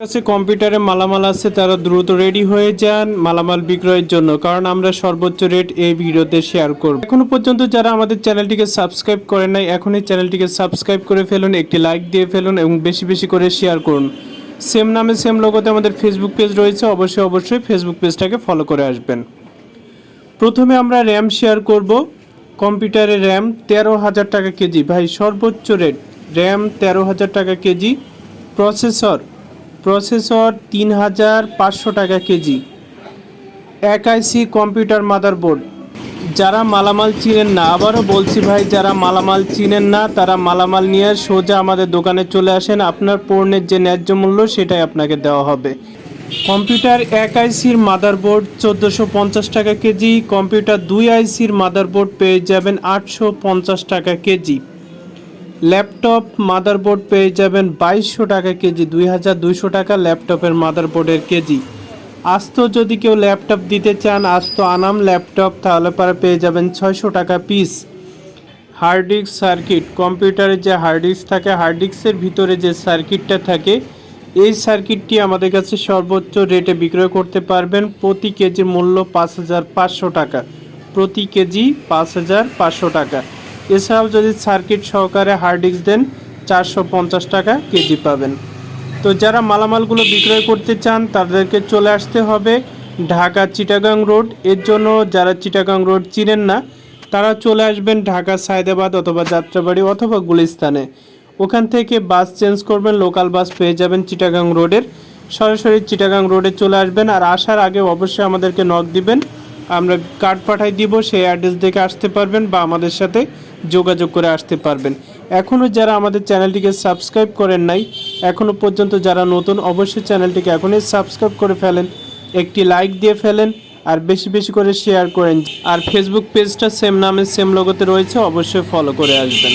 কাছে কম্পিউটারে মালামাল আছে, তারা দ্রুত রেডি হয়ে যান মালামাল বিক্রয়ের জন্য, কারণ আমরা সর্বোচ্চ রেট এই ভিডিওতে শেয়ার করব। এখনো পর্যন্ত যারা আমাদের চ্যানেলটিকে সাবস্ক্রাইব করেন নাই, এখনই চ্যানেলটিকে সাবস্ক্রাইব করে ফেলুন, একটি লাইক দিয়ে ফেলুন এবং বেশি বেশি করে শেয়ার করুন। সেম নামে সেম লোগোতে আমাদের ফেসবুক পেজ রয়েছে, অবশ্যই ফেসবুক পেজটাকে ফলো করে আসবেন। প্রথমে আমরা র্যাম শেয়ার করব। কম্পিউটারে র্যাম 13,000 টাকা কেজি, ভাই সর্বোচ্চ রেট। র্যাম 13,000 টাকা কেজি। প্রসেসর 3,500 টাকা কেজি। এক আইসি কম্পিউটার মাদারবোর্ড। যারা মালামাল চিনেন না, আবারও বলছি ভাই, যারা মালামাল চিনেন না তারা মালামাল নিয়ে সোজা আমাদের দোকানে চলে আসেন, আপনার পণ্যের যে ন্যায্য মূল্য সেটাই আপনাকে দেওয়া হবে। কম্পিউটার এক আইসির মাদারবোর্ড 1450 টাকা কেজি। কম্পিউটার 2 আইসির মাদারবোর্ড পেয়ে যাবেন 850 টাকা কেজি। ল্যাপটপ মাদারবোর্ড পেয়ে যাবেন 2200 টাকা কেজি, 2200 টাকা ল্যাপটপের মাদারবোর্ডের কেজি। আস্ত যদি কেউ ল্যাপটপ দিতে চান, আস্ত আনাম ল্যাপটপ, তাহলে পরে পেয়ে যাবেন 600 টাকা পিস। হার্ড ডিস্ক সার্কিট, কম্পিউটারে যে হার্ড ডিস্ক থাকে, হার্ড ডিস্কের ভিতরে যে সার্কিটটা থাকে, এই সার্কিটটি আমাদের কাছে সর্বোচ্চ রেটে বিক্রয় করতে পারবেন। প্রতি কেজির মূল্য 5,500 টাকা, প্রতি কেজি 5,500 টাকা। এছাড়াও যদি সার্কিট সহকারে হার্ড ডিস্ক দেন 450 টাকা কেজি পাবেন। তো যারা মালামালগুলো বিক্রয় করতে চান তাদেরকে চলে আসতে হবে ঢাকা চিটাগাং রোড। এর জন্য যারা চিটাগাং রোড চিনেন না তারা চলে আসবেন ঢাকা সায়দাবাদ অথবা যাত্রাবাড়ি অথবা গুলিস্তানে। ওখান থেকে বাস চেঞ্জ করবেন, লোকাল বাস পেয়ে যাবেন চিটাগাং রোডের। সরাসরি চিটাগাং রোডে চলে আসবেন, আর আসার আগে অবশ্যই আমাদেরকে নক দিবেন, আমরা কার্ড পাঠাই দিব, সেই অ্যাড্রেস দেখে আসতে পারবেন বা আমাদের সাথে যোগাযোগ করে আসতে পারবেন। এখনও যারা আমাদের চ্যানেলটিকে সাবস্ক্রাইব করেন নাই, এখনও পর্যন্ত যারা নতুন, অবশ্যই চ্যানেলটিকে এখনই সাবস্ক্রাইব করে ফেলেন, একটি লাইক দিয়ে ফেলেন আর বেশি বেশি করে শেয়ার করেন। আর ফেসবুক পেজটা সেম নামে সেম লোগোতে রয়েছে, অবশ্যই ফলো করে আসবেন।